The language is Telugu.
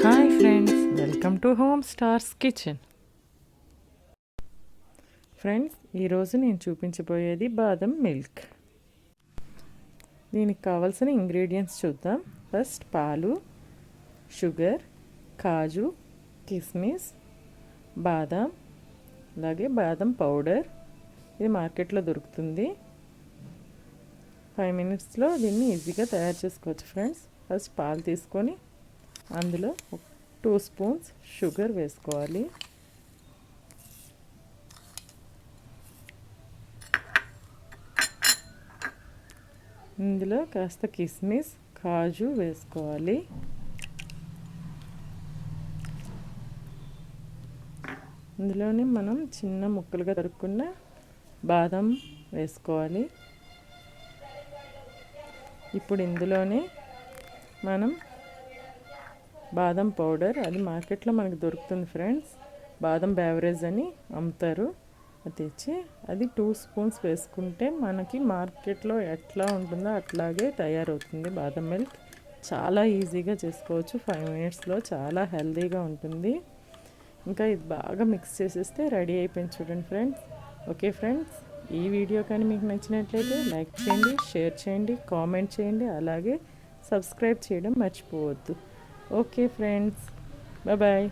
Hi friends, welcome to home stars kitchen. Friends, ఈరోజు నేను చూపించబోయేది బాదం మిల్క్. దీనికి కావాల్సిన ఇంగ్రీడియంట్స్ చూద్దాం. ఫస్ట్ పాలు, షుగర్, కాజు, కిస్మిస్, బాదం, అలాగే బాదం పౌడర్. ఇది మార్కెట్లో దొరుకుతుంది. 5 minutesలో దీన్ని ఈజీగా తయారు చేసుకోవచ్చు ఫ్రెండ్స్. ఫస్ట్ పాలు తీసుకొని అందులో 2 spoons షుగర్ వేసుకోవాలి. ఇందులో కాస్త కిస్మిస్, కాజు వేసుకోవాలి. ఇందులోనే మనం చిన్న ముక్కలుగా తరుక్కున్న బాదం వేసుకోవాలి. ఇప్పుడు ఇందులోనే మనం బాదం పౌడర్, అది మార్కెట్లో మనకు దొరుకుతుంది ఫ్రెండ్స్. బాదం బేవరేజ్ అని అమ్ముతారు. అది తెచ్చి అది 2 spoons వేసుకుంటే మనకి మార్కెట్లో ఎట్లా ఉంటుందో అట్లాగే తయారవుతుంది బాదం మిల్క్. చాలా ఈజీగా చేసుకోవచ్చు. 5 minutesలో చాలా హెల్తీగా ఉంటుంది. ఇంకా ఇది బాగా మిక్స్ చేసేస్తే రెడీ అయిపోయింది చూడండి ఫ్రెండ్స్. ఓకే ఫ్రెండ్స్, ఈ వీడియో కానీ మీకు నచ్చినట్లయితే లైక్ చేయండి, షేర్ చేయండి, కామెంట్ చేయండి, అలాగే సబ్స్క్రైబ్ చేయడం మర్చిపోవద్దు. Okay friends, bye.